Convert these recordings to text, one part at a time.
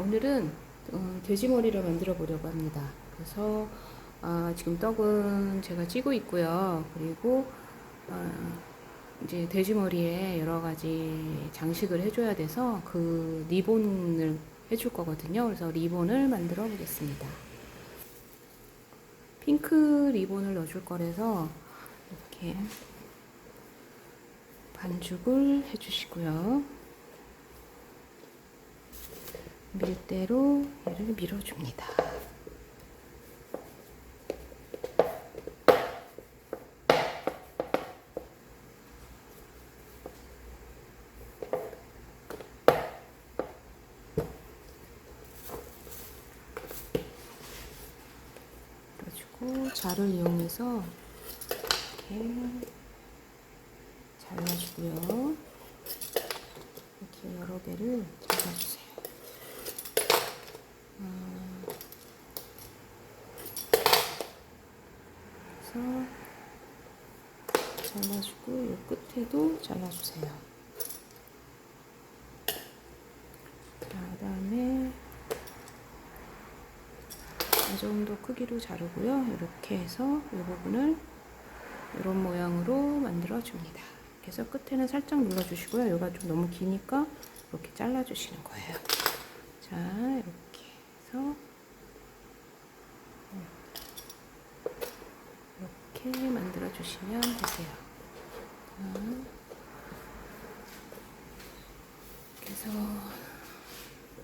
오늘은 돼지머리를 만들어 보려고 합니다. 그래서 지금 떡은 제가 찌고 있고요. 그리고 이제 돼지머리에 여러 가지 장식을 해줘야 돼서 그 리본을 해줄 거거든요. 그래서 리본을 만들어 보겠습니다. 핑크 리본을 넣어줄 거라서 이렇게 반죽을 해주시고요. 밀대로 얘를 밀어줍니다. 그래가지고 자를 이용해서 이렇게 잘라주고요. 이렇게 여러 개를 잘라주세요. 그래서 잘라주고 이 끝에도 잘라주세요. 그다음에 이 정도 크기로 자르고요. 이렇게 해서 이 부분을 이런 모양으로 만들어 줍니다. 그래서 끝에는 살짝 눌러주시고요. 여기가 좀 너무 기니까 이렇게 잘라주시는 거예요. 자, 이렇게 해서 이렇게 만들어 주시면 되세요. 그래서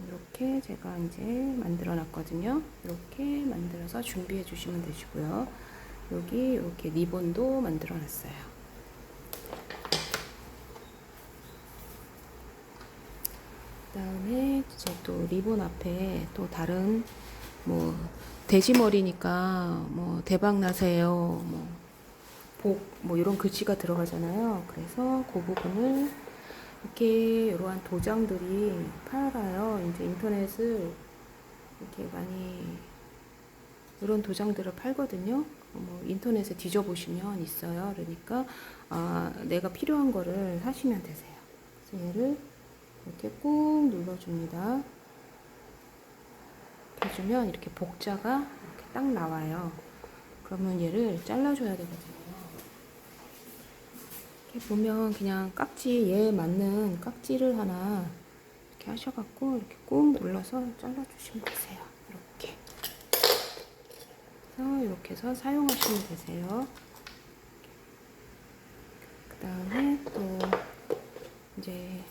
이렇게 제가 이제 만들어 놨거든요. 이렇게 만들어서 준비해 주시면 되시고요. 여기 이렇게 리본도 만들어 놨어요. 그다음에 이제 또 리본 앞에 또 다른 뭐 돼지머리니까 뭐 대박 나세요, 뭐 복, 뭐 이런 글씨가 들어가잖아요. 그래서 그 부분을 이렇게 이러한 도장들이 팔아요. 이제 인터넷을 이렇게 많이 이런 도장들을 팔거든요. 뭐 인터넷에 뒤져보시면 있어요. 그러니까 내가 필요한 거를 사시면 되세요. 그래서 얘를 이렇게 꾹 눌러줍니다. 이렇게 해주면 이렇게 복자가 이렇게 딱 나와요. 그러면 얘를 잘라줘야 되거든요. 이렇게 보면 그냥 깍지, 얘에 맞는 깍지를 하나 이렇게 하셔갖고 이렇게 꾹 눌러서 잘라주시면 되세요. 이렇게. 그래서 이렇게 해서 사용하시면 되세요. 그 다음에 또 이제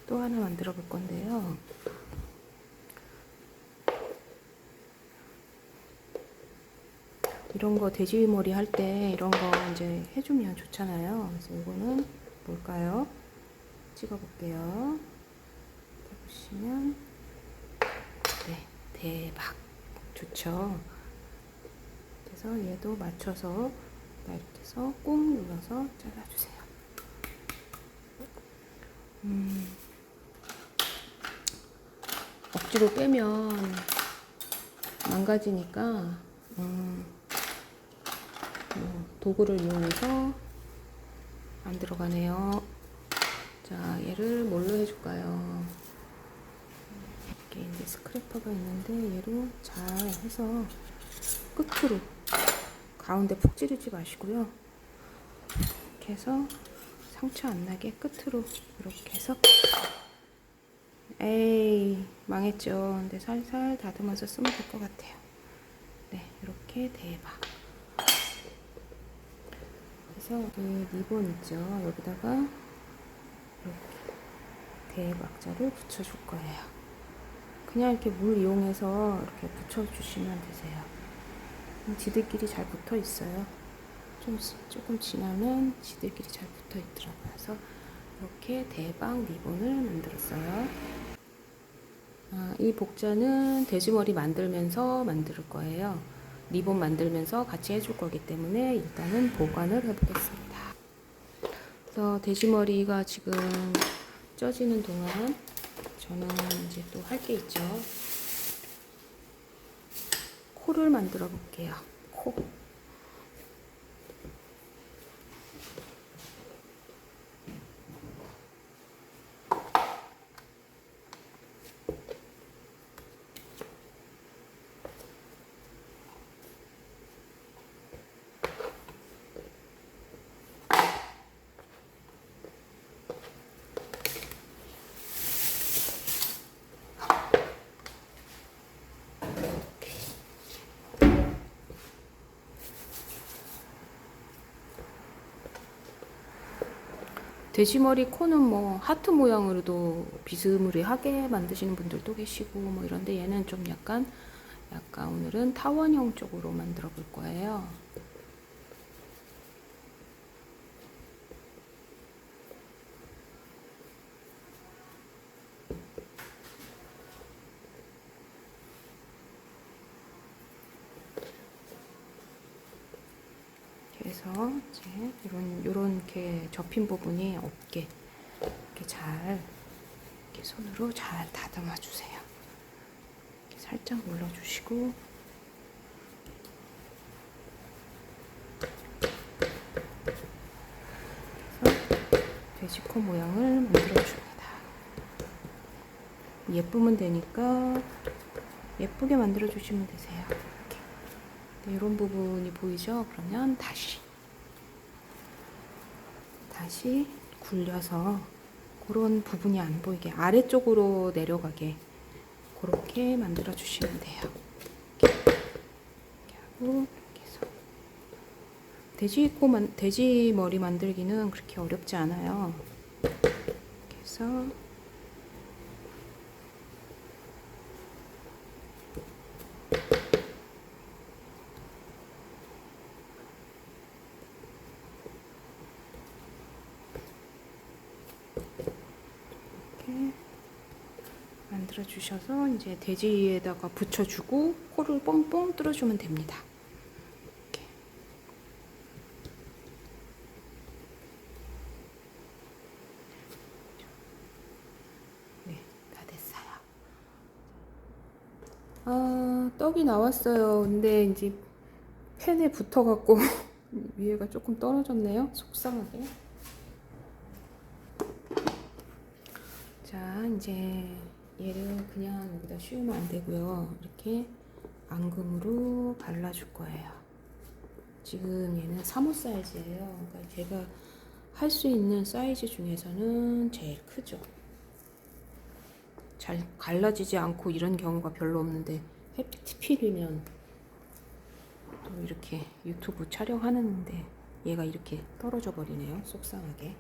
또 하나 만들어 볼 건데요. 이런 거 돼지머리 할 때 이런 거 이제 해주면 좋잖아요. 그래서 이거는 뭘까요? 찍어 볼게요. 이렇게 보시면 네, 대박 좋죠. 그래서 얘도 맞춰서 이렇게 해서 꾹 눌러서 잘라주세요. 억지로 빼면 망가지니까 도구를 이용해서 안 들어가네요. 자, 얘를 뭘로 해줄까요? 이렇게 이제 스크래퍼가 있는데 얘로 잘 해서 끝으로 가운데 푹 찌르지 마시고요. 이렇게 해서 상처 안 나게 끝으로 이렇게 해서 에이 망했죠. 근데 살살 다듬어서 쓰면 될 것 같아요. 네, 이렇게 대박. 그래서 이 리본 있죠. 여기다가 이렇게 대박자를 붙여줄 거예요. 그냥 이렇게 물 이용해서 이렇게 붙여주시면 되세요. 지들끼리 잘 붙어 있어요. 조금 지나면 지들끼리 잘 붙어 있더라고요. 그래서 이렇게 대박 리본을 만들었어요. 이 복자는 돼지머리 만들면서 만들 거예요. 리본 만들면서 같이 해줄 거기 때문에 일단은 보관을 해보겠습니다. 그래서 돼지머리가 지금 쪄지는 동안 저는 이제 또 할 게 있죠. 코를 만들어 볼게요. 코. 돼지머리 코는 뭐 하트 모양으로도 비스무리하게 만드시는 분들도 계시고 뭐 이런데 얘는 좀 약간 오늘은 타원형 쪽으로 만들어 볼 거예요. 그래서 이제 요런 이렇게 접힌 부분이 없게 이렇게 잘 이렇게 손으로 잘 다듬어 주세요. 이렇게 살짝 눌러 주시고 돼지코 모양을 만들어 줍니다. 예쁘면 되니까 예쁘게 만들어 주시면 되세요. 이렇게. 네, 이런 부분이 보이죠? 그러면 다시 굴려서 그런 부분이 안 보이게 아래쪽으로 내려가게 그렇게 만들어 주시면 돼요. 이렇게 하고 이렇게 해서 돼지 머리 만들기는 그렇게 어렵지 않아요. 이렇게 해서 이렇게 만들어 주셔서 이제 돼지에다가 붙여주고 코를 뻥뻥 뚫어주면 됩니다. 이렇게. 네, 다 됐어요. 아, 떡이 나왔어요. 근데 이제 팬에 붙어갖고 위에가 조금 떨어졌네요. 속상하게. 자, 이제 얘를 그냥 여기다 씌우면 안 되고요. 이렇게 앙금으로 발라줄 거예요. 지금 얘는 3호 사이즈예요. 그러니까 제가 할 수 있는 사이즈 중에서는 제일 크죠. 잘 갈라지지 않고 이런 경우가 별로 없는데 해피필이면 또 이렇게 유튜브 촬영하는데 얘가 이렇게 떨어져 버리네요. 속상하게.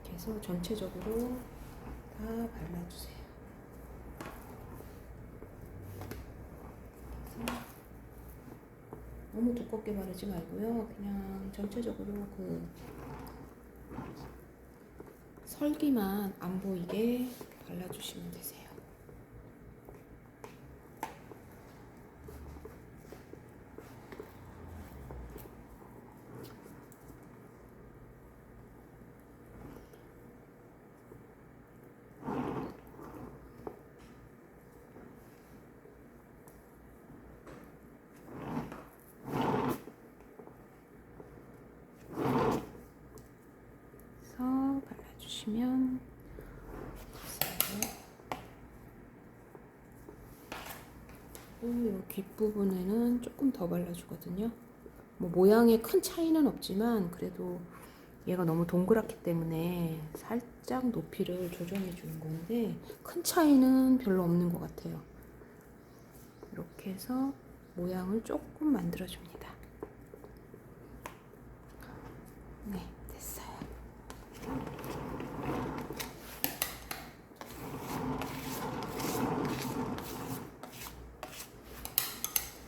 그래서 전체적으로 다 발라주세요. 너무 두껍게 바르지 말고요. 그냥 전체적으로 그 설기만 안 보이게 발라주시면 되세요. 발라주시면 이 뒷부분에는 조금 더 발라주거든요. 뭐 모양에 큰 차이는 없지만 그래도 얘가 너무 동그랗기 때문에 살짝 높이를 조정해 주는 건데 큰 차이는 별로 없는 것 같아요. 이렇게 해서 모양을 조금 만들어 줍니다. 네, 됐어요.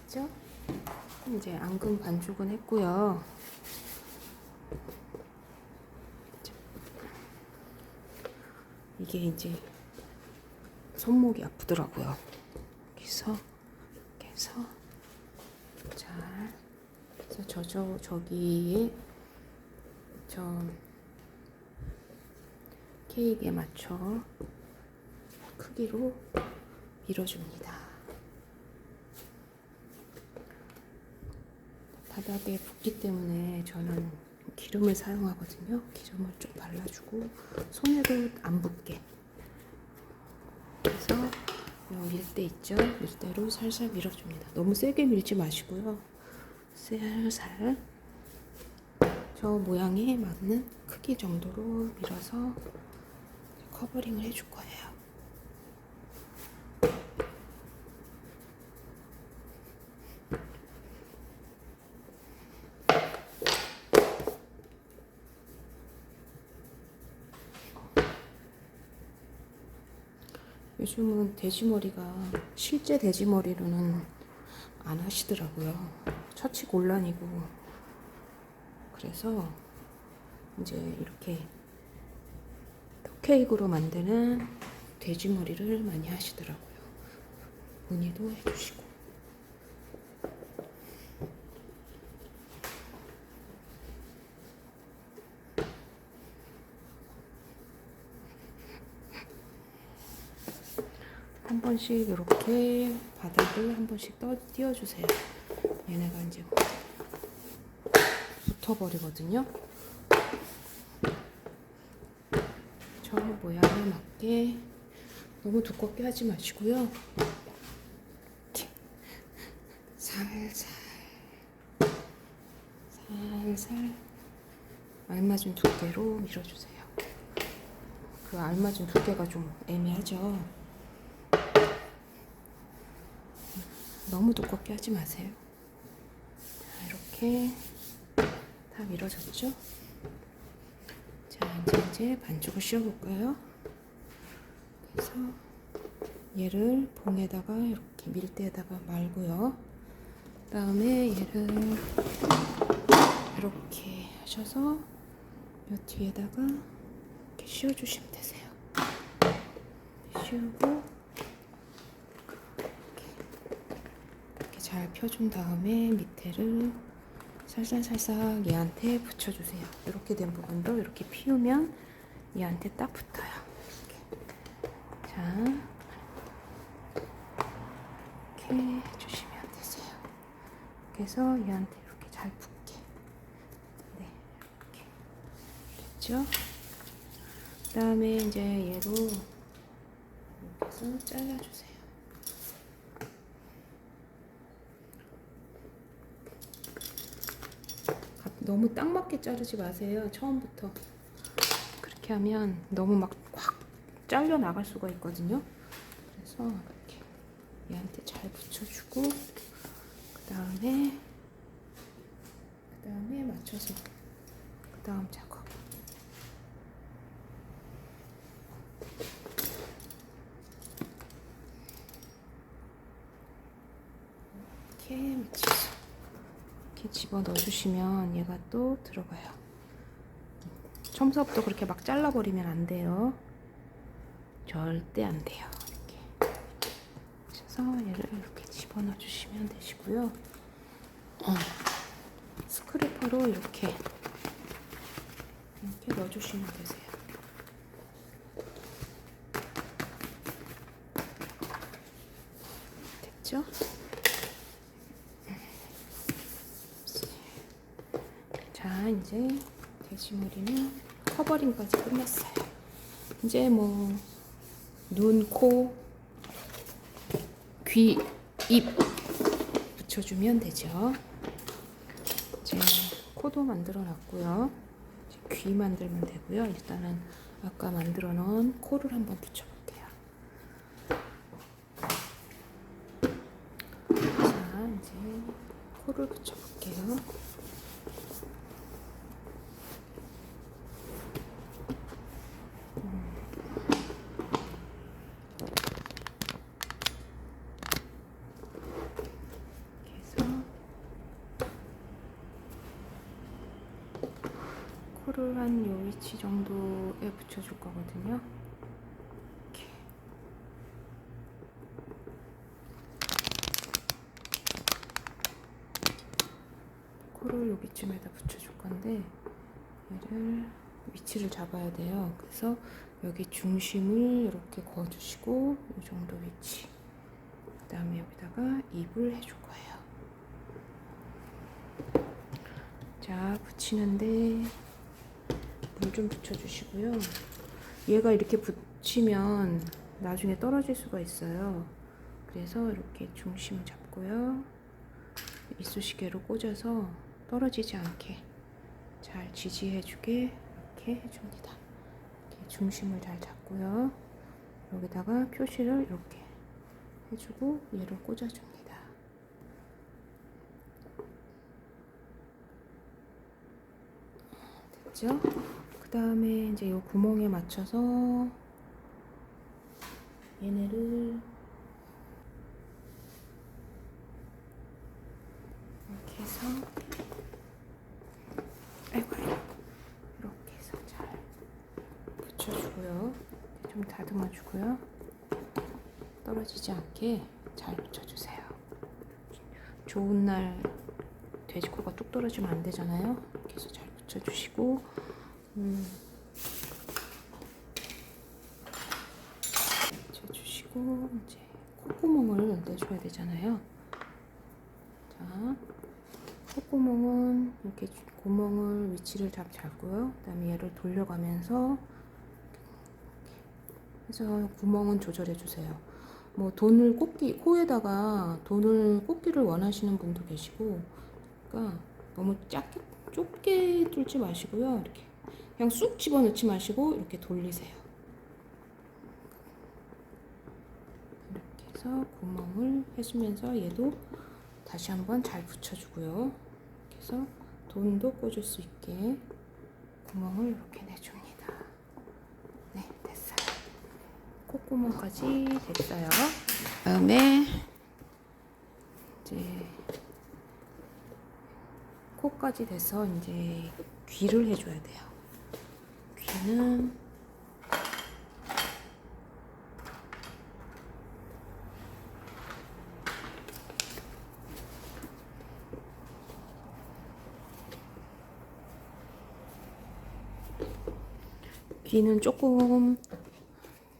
됐죠? 이제 앙금 반죽은 했고요. 이게 이제 손목이 아프더라고요. 그래서 잘 그래서 저기에 저 케이크에 맞춰 크기로 밀어줍니다. 바닥에 붓기 때문에 저는 기름을 사용하거든요. 기름을 좀 발라주고 손에도 안 붙게. 그래서 밀대 있죠? 밀대로 살살 밀어줍니다. 너무 세게 밀지 마시고요. 살살 저 모양에 맞는 크기 정도로 밀어서 커버링을 해줄 거예요. 요즘은 돼지머리가 실제 돼지머리로는 안 하시더라고요. 처치곤란이고. 그래서 이제 이렇게 턱케이크로 만드는 돼지머리를 많이 하시더라고요. 문의도 해주시고. 한 번씩 이렇게 바닥을 한 번씩 띄워주세요. 얘네가 이제 붙어버리거든요. 저 모양에 맞게 너무 두껍게 하지 마시고요. 이렇게 살살 알맞은 두께로 밀어주세요. 그 알맞은 두께가 좀 애매하죠. 너무 두껍게 하지 마세요. 자, 이렇게 다 밀어졌죠? 자, 이제 반죽을 씌워볼까요? 그래서 얘를 봉에다가 이렇게 밀대에다가 말고요. 그 다음에 얘를 이렇게 하셔서 요 뒤에다가 이렇게 씌워주시면 되세요. 씌우고 이렇게 잘 펴준 다음에 밑에를 살살 얘한테 붙여주세요. 이렇게 된 부분도 이렇게 피우면 얘한테 딱 붙어요. 이렇게. 자, 이렇게 해주시면 되세요. 그래서 얘한테 이렇게 잘 붙게. 네, 이렇게 됐죠? 그 다음에 이제 얘로 이렇게 해서 잘라주세요. 너무 딱 맞게 자르지 마세요. 처음부터. 그렇게 하면 너무 막 확 잘려 나갈 수가 있거든요. 그래서 이렇게 얘한테 잘 붙여주고 그 다음에 맞춰서 그 다음 작업. 이렇게 맞춰서 이렇게 집어 넣어주시면 얘가 또 들어가요. 처음부터 그렇게 막 잘라버리면 안 돼요. 절대 안 돼요. 이렇게 그래서 얘를 이렇게 집어 넣어주시면 되시고요. 스크래퍼로 이렇게 넣어주시면 되세요. 됐죠? 자, 이제 돼지머리는 커버링까지 끝났어요. 이제 뭐 눈, 코, 귀, 입 붙여주면 되죠. 이제 코도 만들어 놨고요. 귀 만들면 되고요. 일단은 아까 만들어 놓은 코를 한번 붙여볼게요. 자, 이제 코를 붙여볼게요. 코를 한 요 위치 정도에 붙여줄 거거든요. 이렇게. 코를 여기쯤에다 붙여줄 건데 얘를 위치를 잡아야 돼요. 그래서 여기 중심을 이렇게 그어주시고 이 정도 위치. 그 다음에 여기다가 입을 해줄 거예요. 자, 붙이는데 물 좀 붙여주시고요. 얘가 이렇게 붙이면 나중에 떨어질 수가 있어요. 그래서 이렇게 중심을 잡고요. 이쑤시개로 꽂아서 떨어지지 않게 잘 지지해주게 이렇게 해줍니다. 이렇게 중심을 잘 잡고요. 여기다가 표시를 이렇게 해주고 얘를 꽂아줍니다. 됐죠? 그 다음에 이제 이 구멍에 맞춰서 얘네를 이렇게 해서 아이고 이렇게 해서 잘 붙여주고요. 좀 다듬어주고요. 떨어지지 않게 잘 붙여주세요. 좋은 날 돼지코가 뚝 떨어지면 안 되잖아요. 이렇게 해서 잘 붙여주시고 붙여주시고 이제 콧구멍을 내줘야 되잖아요. 자, 콧구멍은 이렇게 구멍을 위치를 잡고요. 그다음에 얘를 돌려가면서 해서 구멍은 조절해 주세요. 뭐 돈을 꽂기 코에다가 돈을 꽂기를 원하시는 분도 계시고, 그러니까 너무 작게 좁게 뚫지 마시고요. 이렇게 그냥 쑥 집어넣지 마시고 이렇게 돌리세요. 이렇게 해서 구멍을 해주면서 얘도 다시 한번 잘 붙여주고요. 이렇게 해서 돈도 꽂을 수 있게 구멍을 이렇게 내줍니다. 네, 됐어요. 콧구멍까지 됐어요. 다음에 이제 코까지 돼서 이제 귀를 해줘야 돼요. 귀는 조금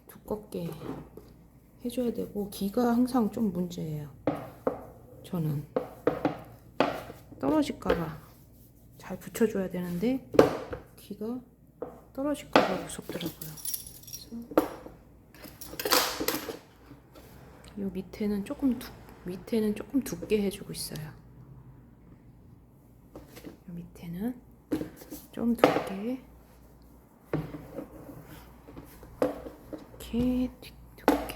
두껍게 해줘야 되고, 귀가 항상 좀 문제예요. 저는 떨어질까봐 잘 붙여줘야 되는데 귀가 떨어질까봐 무섭더라고요. 그래서 이 밑에는 조금 두께 해주고 있어요. 이 밑에는 좀 두께, 이렇게 두께.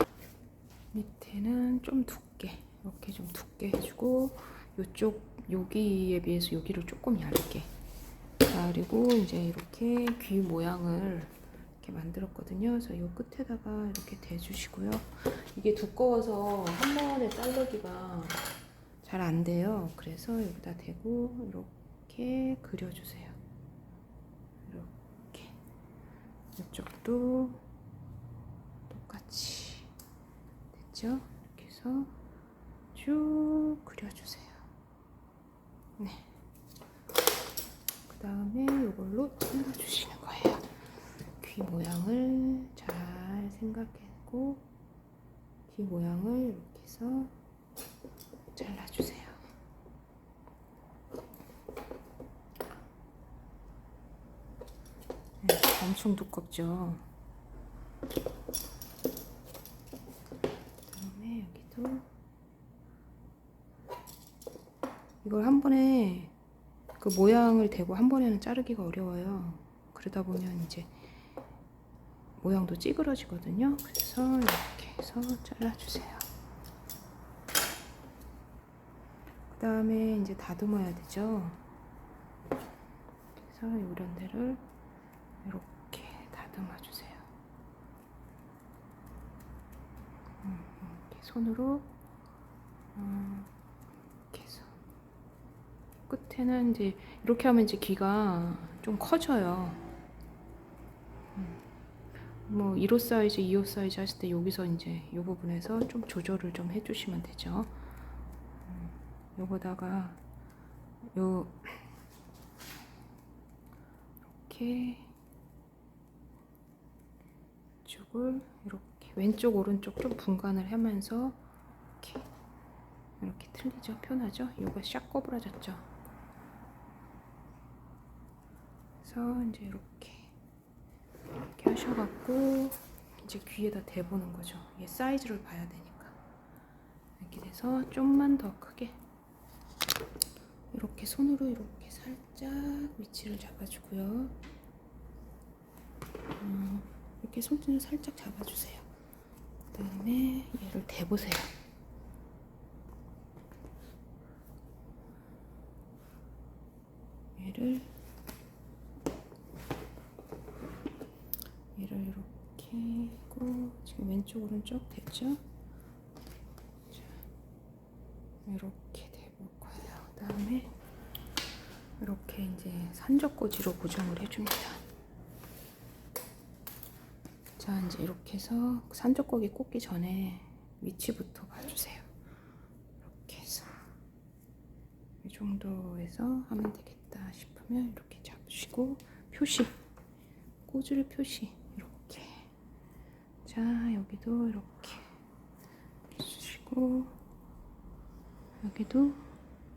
밑에는 좀 두께, 이렇게 좀 두께 해주고, 여기에 비해서 여기를 조금 얇게. 그리고 이제 이렇게 귀 모양을 이렇게 만들었거든요. 그래서 이 끝에다가 이렇게 대주시고요. 이게 두꺼워서 한 번에 자르기가 잘 안 돼요. 그래서 여기다 대고 이렇게 그려주세요. 이렇게 이쪽도 똑같이 됐죠? 이렇게 해서 쭉 그려주세요. 네. 그 다음에 이걸로 잘라주시는 거예요. 귀 모양을 잘 생각하고 귀 모양을 이렇게 해서 잘라주세요. 네, 엄청 두껍죠? 그다음에 여기도 이걸 한 번에 그 모양을 대고 한 번에는 자르기가 어려워요. 그러다 보면 이제 모양도 찌그러지거든요. 그래서 이렇게 해서 잘라주세요. 그 다음에 이제 다듬어야 되죠. 그래서 이런 데를 이렇게 다듬어주세요. 이렇게 손으로 이렇게 해서 끝에는 이제 이렇게 하면 이제 귀가 좀 커져요. 뭐 1호 사이즈, 2호 사이즈 하실 때 여기서 이제 이 부분에서 좀 조절을 좀 해주시면 되죠. 요거다가 이렇게 이쪽을 이렇게 왼쪽 오른쪽 좀 분간을 하면서 이렇게 틀리죠? 편하죠? 요거 샥 꼬부라졌죠? 그래서 이제 이렇게 하셔갖고 이제 귀에다 대보는 거죠. 얘 사이즈를 봐야 되니까. 이렇게 돼서 좀만 더 크게 이렇게 손으로 이렇게 살짝 위치를 잡아주고요. 이렇게 손등을 살짝 잡아주세요. 그 다음에 얘를 대보세요. 얘를 이렇게 하고, 지금 왼쪽 오른쪽 됐죠? 자, 이렇게 대볼 거예요. 그다음에 이렇게 이제 산적꽂이로 고정을 해줍니다. 자, 이제 이렇게 해서 산적고기 꽂기 전에 위치부터 봐주세요. 이렇게 해서 이 정도에서 하면 되겠다 싶으면 이렇게 잡으시고 표시, 꽂을 표시 이렇게. 자, 여기도 이렇게 해주시고 여기도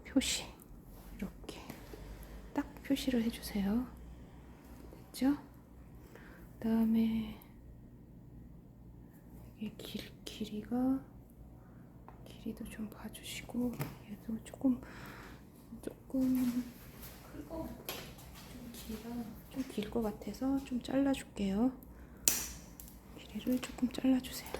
표시 이렇게 딱 표시를 해주세요. 됐죠? 그 다음에 이게 길이도 좀 봐주시고 얘도 조금 클 것 같아요. 좀 길 것 같아서 좀 잘라줄게요. 길이를 조금 잘라주세요.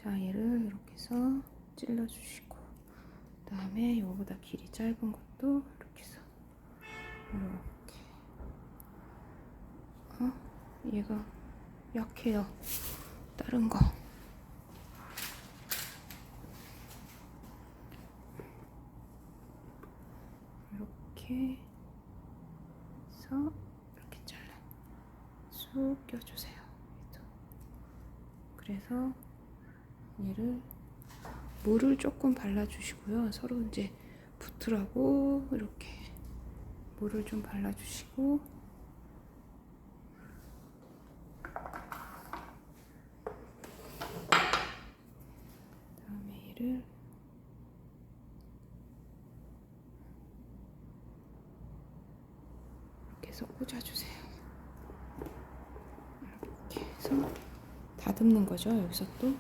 자, 얘를 이렇게 해서 찔러주시고 그 다음에 이거보다 길이 짧은 것도 이렇게 해서 이렇게 얘가 약해요. 다른 거 이렇게 해서 이렇게 잘라 쑥 껴주세요. 그래서 얘를 물을 조금 발라주시고요. 서로 이제 붙으라고 이렇게 물을 좀 발라주시고 그다음에 얘를 이렇게 해서 꽂아주세요. 이렇게 해서 다듬는 거죠. 여기서 또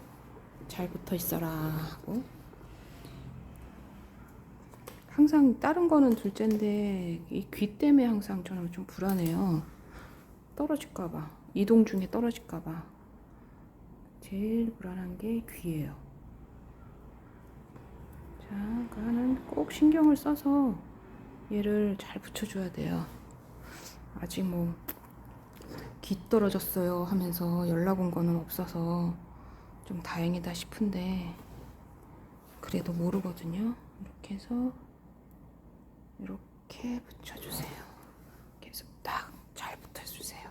잘 붙어 있어라 하고. 항상 다른 거는 둘째인데 이 귀 때문에 항상 저는 좀 불안해요. 떨어질까봐, 이동 중에 떨어질까봐. 제일 불안한 게 귀예요. 자, 그거는 꼭 신경을 써서 얘를 잘 붙여줘야 돼요. 아직 뭐 귀 떨어졌어요 하면서 연락 온 거는 없어서 좀 다행이다 싶은데 그래도 모르거든요. 이렇게 해서 이렇게 붙여주세요. 계속 딱 잘 붙여주세요.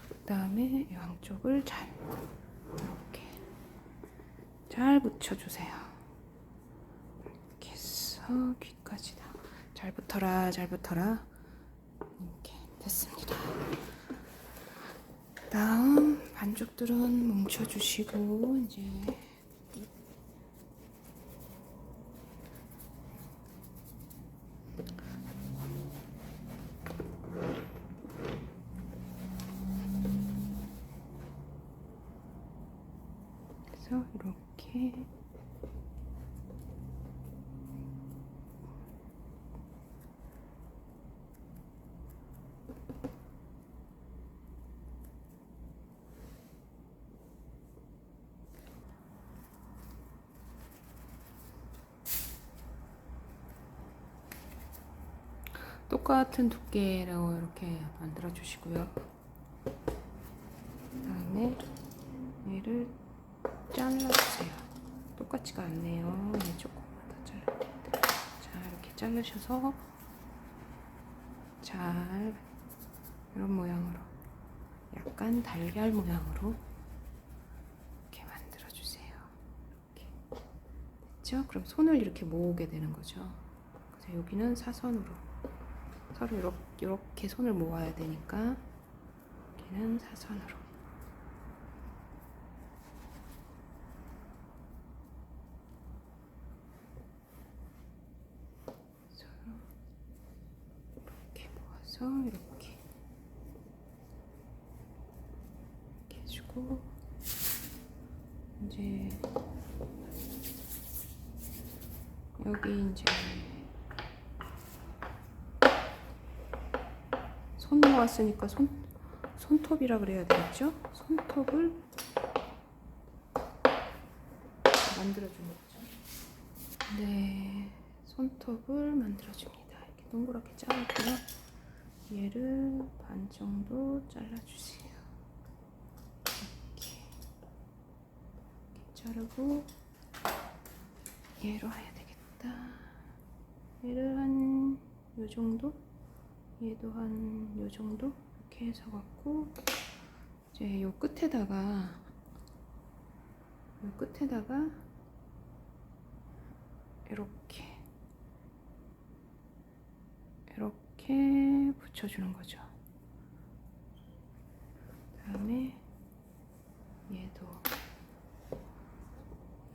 그 다음에 양쪽을 이렇게 잘 붙여주세요. 이렇게 해서 귀까지 다 잘 붙어라, 잘 붙어라. 이렇게 됐습니다. 다음 반죽들은 뭉쳐주시고 이제 그래서 이렇게 똑같은 두께로 이렇게 만들어 주시고요. 그 다음에 얘를 잘라주세요. 똑같지가 않네요. 얘 조금만 더 잘라야 돼. 자, 이렇게 자르셔서 잘 이런 모양으로 약간 달걀 모양으로 이렇게 만들어 주세요. 이렇게 됐죠? 그럼 손을 이렇게 모으게 되는 거죠. 그래서 여기는 사선으로 서로 이렇게 손을 모아야 되니까 여기는 사선으로 서로 이렇게 모아서 이렇게 해주고 이제 여기 이제 손 모았으니까 손톱이라 그래야 되겠죠? 손톱을 만들어주는 거죠. 네, 손톱을 만들어줍니다. 이렇게 동그랗게 자르고요. 얘를 반 정도 잘라주세요. 이렇게 자르고 얘로 해야 되겠다. 얘를 한 요 정도, 얘도 한 요 정도 이렇게 해서 갖고 이제 요 끝에다가 이렇게 붙여주는 거죠. 그다음에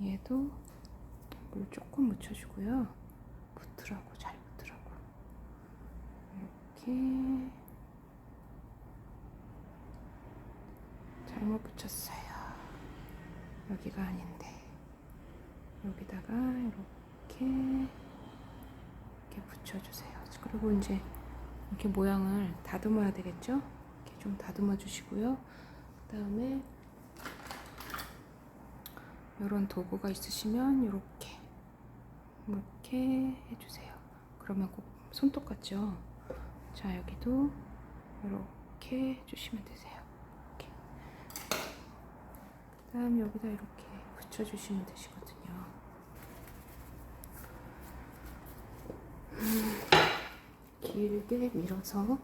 얘도 물 조금 묻혀주고요. 잘 붙으라고 이렇게. 잘못 붙였어요. 여기가 아닌데 여기다가 이렇게 붙여주세요. 그리고 이제 이렇게 모양을 다듬어야 되겠죠? 이렇게 좀 다듬어 주시고요. 그 다음에 이런 도구가 있으시면 이렇게 해주세요. 그러면 꼭 손톱 같죠? 자, 여기도 이렇게 해주시면 되세요. 이렇게. 그 다음 여기다 이렇게 붙여주시면 되시거든요. 길게 밀어서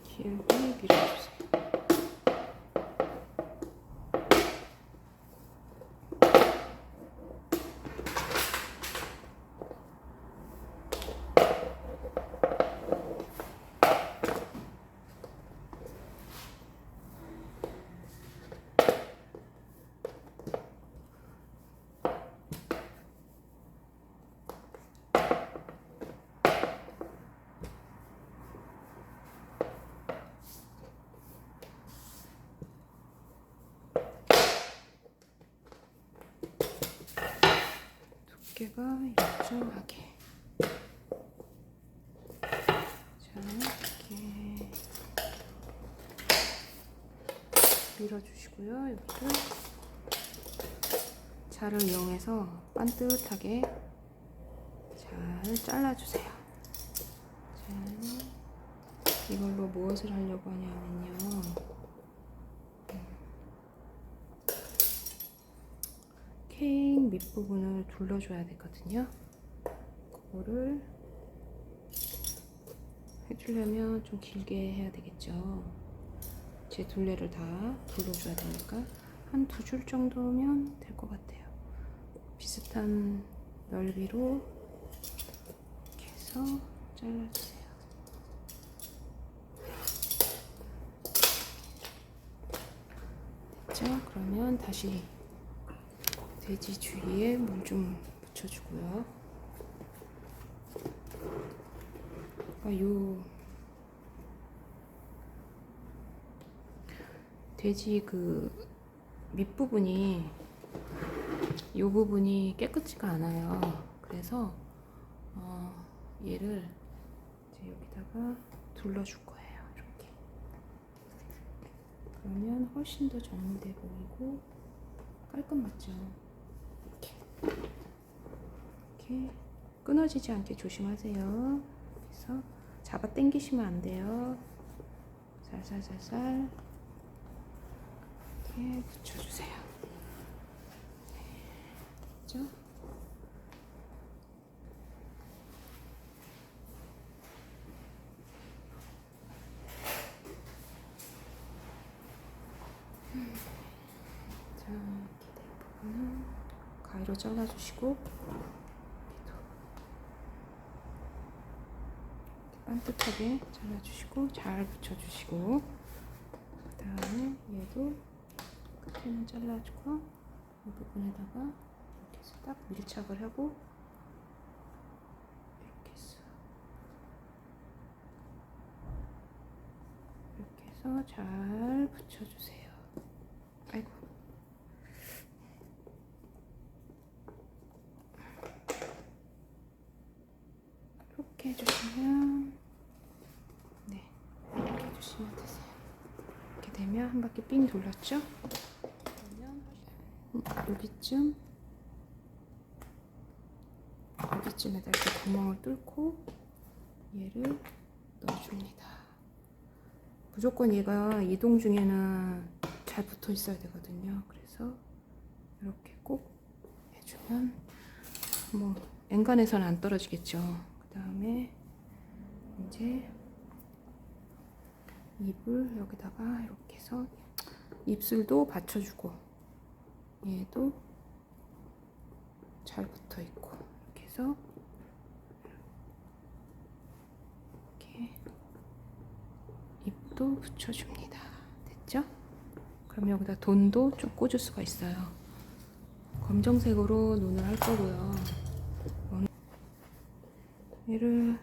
길게 밀어주세요. 두께가 일정하게. 자, 이렇게 밀어주시고요. 여기를 자를 이용해서 반듯하게 잘 잘라주세요. 자, 이걸로 무엇을 하려고 하냐면요. 케이크 밑부분을 둘러줘야 되거든요. 그거를 해주려면 좀 길게 해야 되겠죠. 제 둘레를 다 둘러줘야 되니까 한 2줄 정도면 될 것 같아요. 비슷한 넓이로 이렇게 해서 잘라주세요. 됐죠? 그러면 다시 돼지 주위에 물 좀 묻혀주고요. 요 돼지 그 밑부분이 요 부분이 깨끗지가 않아요. 그래서 얘를 이제 여기다가 둘러줄 거예요. 이렇게. 그러면 훨씬 더 정리돼 보이고 깔끔 맞죠? 이렇게 끊어지지 않게 조심하세요. 그래서 잡아 당기시면 안 돼요. 살살살살 이렇게 붙여주세요. 됐죠? 자, 기댈 부분은 가위로 잘라주시고 반듯하게 잘라주시고 잘 붙여주시고 그 다음에 얘도 끝에는 잘라주고 이 부분에다가 이렇게 해서 딱 밀착을 하고 이렇게 해서 잘 붙여주세요. 아이고. 이렇게 해주시면 보시면 되세요. 이렇게 되면 한 바퀴 삥 돌렸죠? 그러면 여기쯤에다 이렇게 구멍을 뚫고 얘를 넣어줍니다. 무조건 얘가 이동 중에는 잘 붙어 있어야 되거든요. 그래서 이렇게 꼭 해주면 뭐 엔간해서는 안 떨어지겠죠. 그 다음에 이제 입을 여기다가 이렇게 해서 입술도 받쳐주고 얘도 잘 붙어 있고 이렇게 해서 이렇게 입도 붙여줍니다. 됐죠? 그럼 여기다 돈도 좀 꽂을 수가 있어요. 검정색으로 눈을 할 거고요. 얘를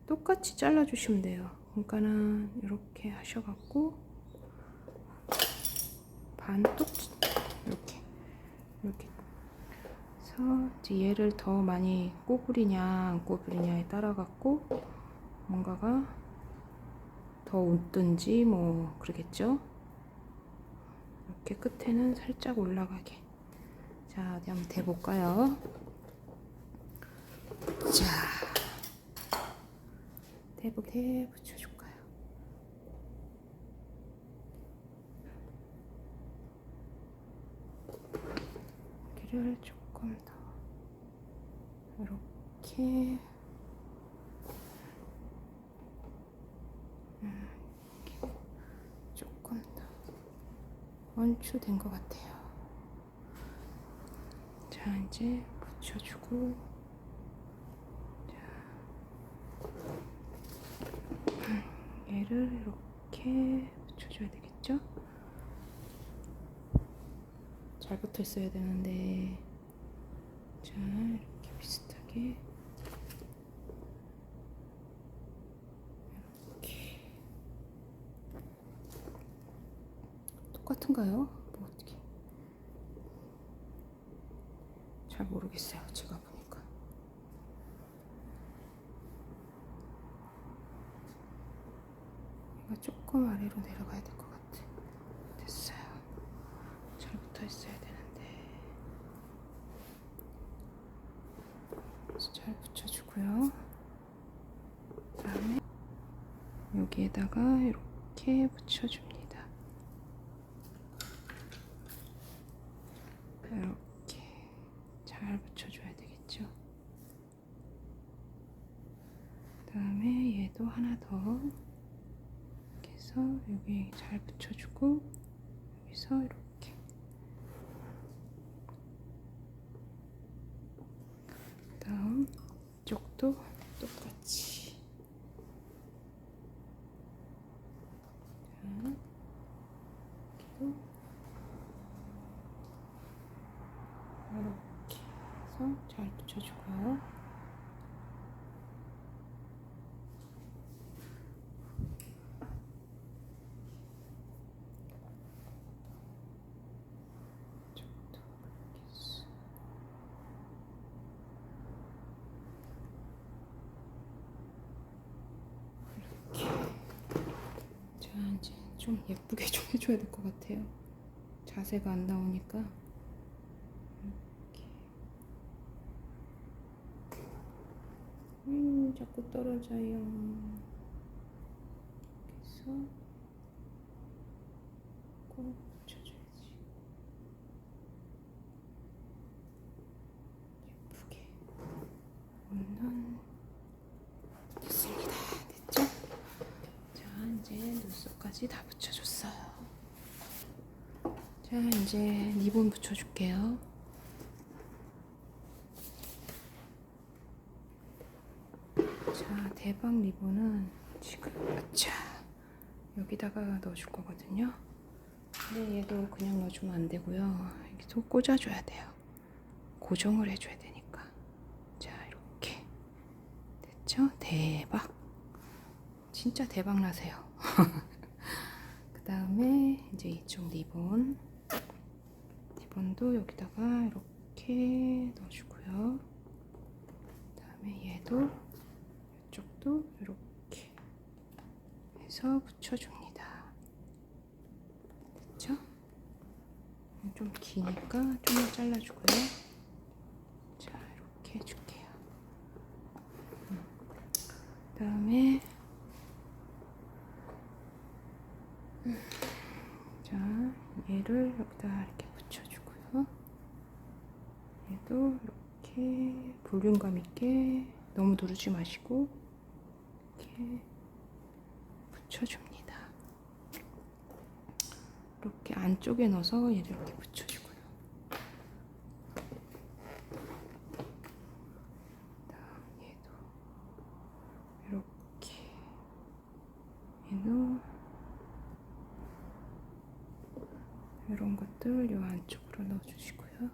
똑같이 잘라주시면 돼요. 그러니까는 이렇게 하셔갖고 반뚝 이렇게 해서 이제 얘를 더 많이 꼬부리냐 안 꼬부리냐에 따라 갖고 뭔가가 더 웃든지 뭐 그러겠죠. 이렇게 끝에는 살짝 올라가게. 자, 어디 한번 대볼까요? 자, 대복에 붙여줄까요? 여기를 조금 더 이렇게 조금 더 원추된 것 같아요. 자, 이제 붙여주고 얘를 이렇게 붙여줘야 되겠죠? 잘 붙어 있어야 되는데 자, 이렇게 비슷하게 이렇게 똑같은가요? 뭐 어떻게 잘 모르겠어요. 제가 보니까 얘가 조금 아래로 내려가야 될 것 같아. 됐어요. 잘 붙어 있어야 되는데 잘 붙여주고요. 그다음에 여기에다가 이렇게 붙여줍니다. 이렇게 잘 붙여줘야 되겠죠. 그 다음에 얘도 하나 더 이렇게 해서 여기 잘 붙여주고 여기서 이렇게 그 다음 이쪽도 똑같이 자, 여기도 이렇게 해서 잘 붙여주고요. 이쪽도 이렇게 해서 이렇게. 자, 이제 좀 예쁘게 좀 해줘야 될 것 같아요. 자세가 안 나오니까. 자꾸 떨어져요. 그래서 꼭 붙여줘야지. 예쁘게. 오늘 됐습니다. 됐죠? 자, 이제 눈썹까지 다 붙여줬어요. 자, 이제 리본 붙여줄게요. 자, 대박 리본은 지금 자 여기다가 넣어줄 거거든요. 근데 얘도 그냥 넣어주면 안 되고요. 여기도 꽂아줘야 돼요. 고정을 해줘야 되니까. 자, 이렇게 됐죠? 대박. 진짜 대박 나세요. 그 다음에 이제 이쪽 리본도 여기다가 이렇게 넣어주고요. 그 다음에 얘도 이쪽도 이렇게 해서 해서 붙여줍니다. 됐죠? 좀 기니까 좀만 잘라주고요. 자, 이렇게 해줄게요. 그 다음에 자, 얘를 여기다 이렇게 붙여주고요. 얘도 이렇게 볼륨감 있게 너무 누르지 마시고 이렇게 붙여줍니다. 이렇게 안쪽에 넣어서 얘를 이렇게 붙여주고요. 다음 얘도 이렇게 얘도 이런 것들 이 안쪽으로 넣어주시고요.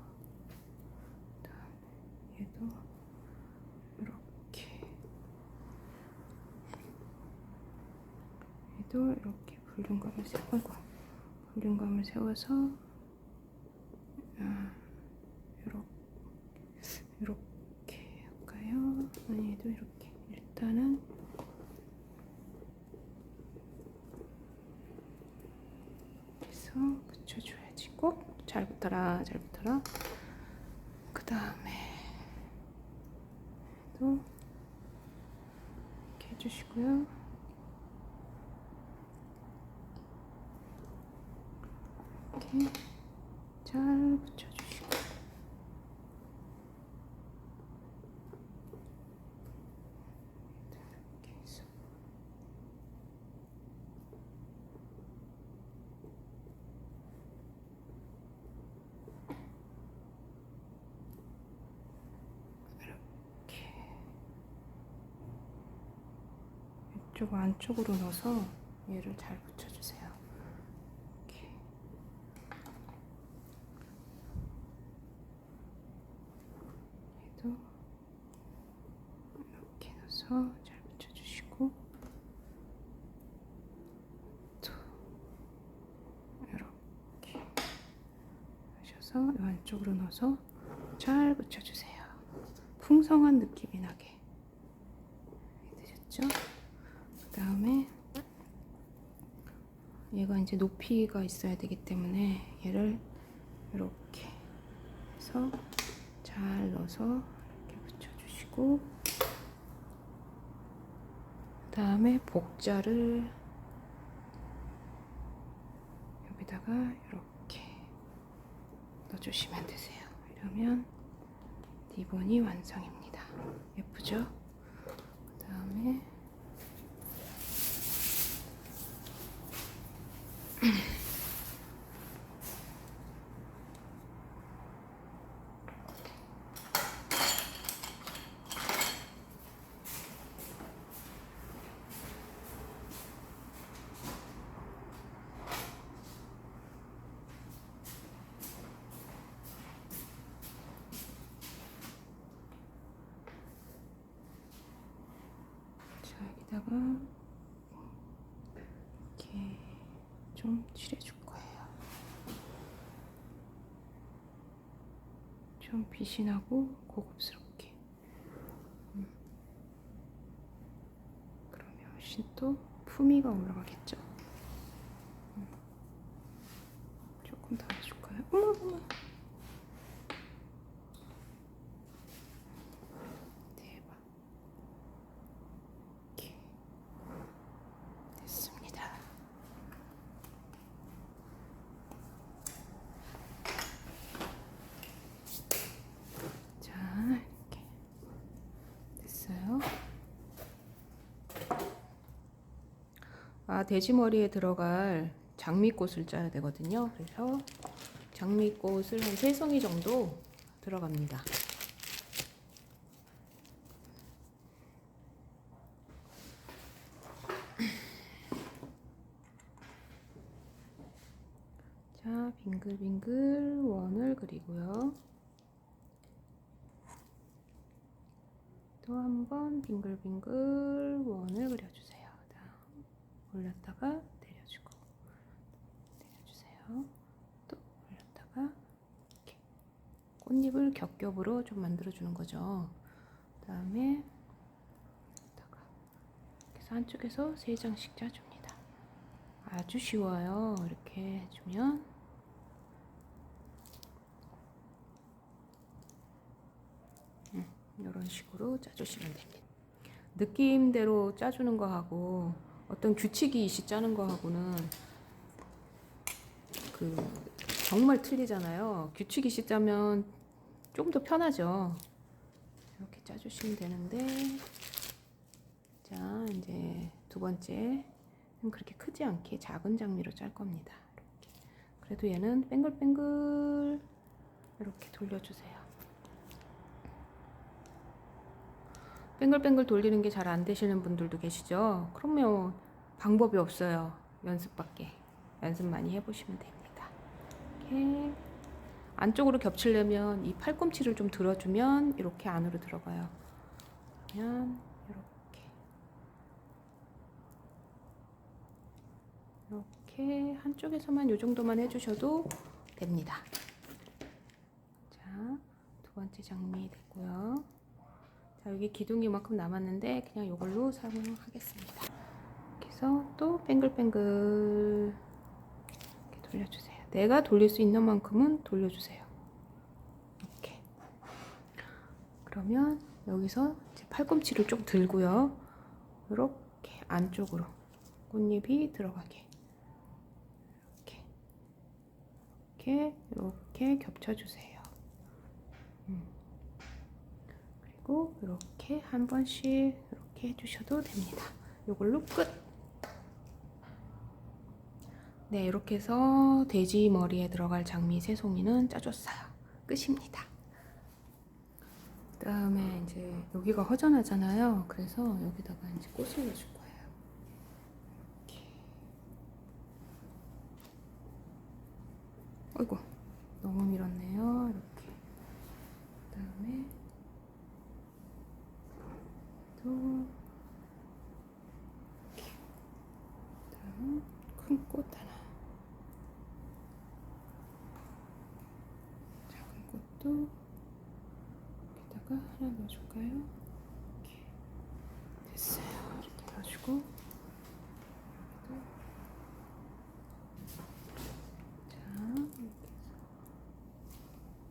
다음 얘도 이렇게 얘도 이렇게 볼륨감을 세워서 이렇게 할까요? 아니 얘도 이렇게 일단은 해서 붙여줘야지. 꼭 잘 붙어라, 잘 붙어라. 그 다음에 또 이렇게 해주시고요. 이렇게 잘 붙여주시고 이렇게 해서 이렇게 이쪽 안쪽으로 넣어서 얘를 잘 붙여주세요. 이렇게 얘도 이렇게 넣어서 잘 붙여주시고 또 이렇게 하셔서 이 안쪽으로 넣어서 잘 붙여주세요. 풍성한 느낌이 나게. 되셨죠? 그 다음에 얘가 이제 높이가 있어야 되기 때문에 얘를 이렇게 해서 잘 넣어서 이렇게 붙여주시고 그 다음에 복자를 여기다가 이렇게 넣어주시면 되세요. 이러면 리본이 완성입니다. 예쁘죠? 그 다음에 자, 여기다가 이렇게 좀 칠해줄 거예요. 좀 빛이 나고 고급스럽게. 그러면 훨씬 또 품위가 올라가겠죠. 조금 더 해줄까요? 어머 어머. 대박. 이렇게 됐습니다. 자, 이렇게 됐어요. 아, 돼지머리에 들어갈 장미꽃을 짜야 되거든요. 그래서 장미꽃을 한 3송이 정도 들어갑니다. 자, 빙글빙글 원을 그리고요. 또 한 번 빙글빙글 원을 그려주세요. 다음 올렸다가 내려주고 내려주세요. 또 올렸다가 이렇게 꽃잎을 겹겹으로 좀 만들어주는 거죠. 그 다음에 이렇게 해서 한쪽에서 3장씩 짜줍니다. 아주 쉬워요. 이렇게 해주면 이런 식으로 짜주시면 됩니다. 느낌대로 짜주는 거하고 어떤 규칙이 있이 짜는 거하고는 정말 틀리잖아요. 규칙이 있이 짜면 좀 더 편하죠. 이렇게 짜주시면 되는데, 자 이제 두 번째 그렇게 크지 않게 작은 장미로 짤 겁니다. 이렇게. 그래도 얘는 뱅글뱅글 이렇게 돌려주세요. 뱅글뱅글 돌리는 게 잘 안 되시는 분들도 계시죠? 그러면 방법이 없어요. 연습밖에. 연습 많이 해보시면 됩니다. 이렇게 안쪽으로 겹치려면 이 팔꿈치를 좀 들어주면 이렇게 안으로 들어가요. 그러면 이렇게 한쪽에서만 이 정도만 해주셔도 됩니다. 자, 두 번째 장미 됐고요. 자, 여기 기둥이 이만큼 남았는데 그냥 이걸로 사용하겠습니다. 이렇게 해서 또 뱅글뱅글 이렇게 돌려주세요. 내가 돌릴 수 있는 만큼은 돌려주세요. 이렇게. 그러면 여기서 이제 팔꿈치를 좀 들고요. 이렇게 안쪽으로 꽃잎이 들어가게 이렇게 겹쳐주세요. 그리고 이렇게 한 번씩 이렇게 해주셔도 됩니다. 이걸로 끝. 네, 이렇게 해서 돼지 머리에 들어갈 장미 새송이는 짜줬어요. 끝입니다. 그다음에 이제 여기가 허전하잖아요. 그래서 여기다가 이제 꽃을 넣어줄 거예요. 이렇게. 어이구, 너무 밀었네요. 이렇게. 그다음에 또 이렇게. 그다음 큰 꽃 하나. 작은 꽃도 여기다가 하나 넣어줄까요? 이렇게. 됐어요. 이렇게 넣어주고 여기도. 자, 이렇게 해서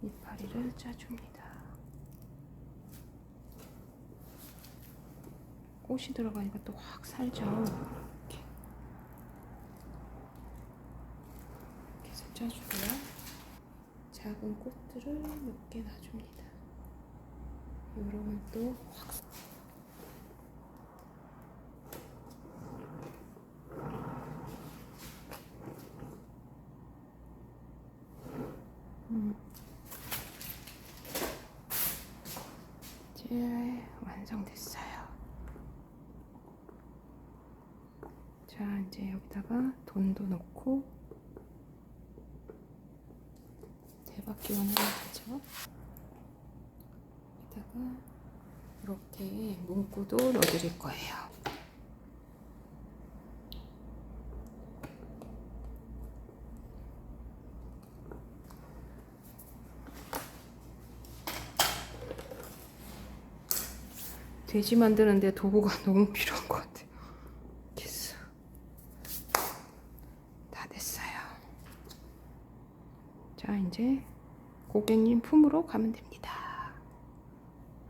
이파리를 짜줍니다. 꽃이 들어가니까 또 확 살죠. 이렇게 해서 짜주고요. 작은 꽃들을 몇 개 놔줍니다. 이러면 또 확. 이제 완성됐어요. 자, 이제 여기다가 돈도 넣고 대박 기원을 하죠. 여기다가 이렇게 문구도 넣어드릴 거예요. 돼지 만드는데 도구가 너무 필요한 것 같아요. 됐어. 다 됐어요. 자, 이제 고객님 품으로 가면 됩니다.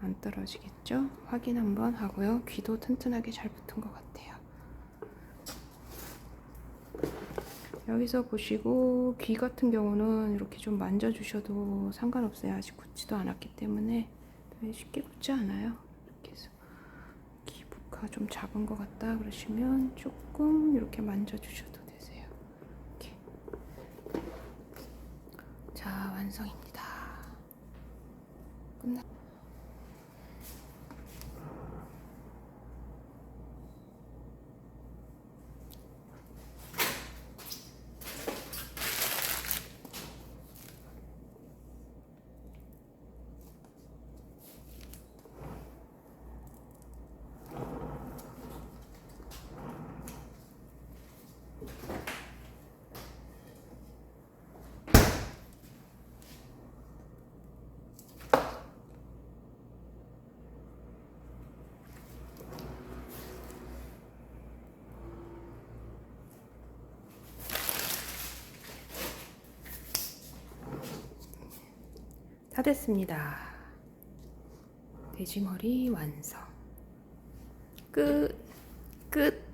안 떨어지겠죠? 확인 한번 하고요. 귀도 튼튼하게 잘 붙은 것 같아요. 여기서 보시고 귀 같은 경우는 이렇게 좀 만져주셔도 상관없어요. 아직 굳지도 않았기 때문에 쉽게 굳지 않아요. 이렇게 해서 기부가 좀 작은 것 같다 그러시면 조금 이렇게 만져주셔도 되세요. 이렇게. 자, 완성입니다. 끝났. 다 됐습니다. 돼지머리 완성. 끝.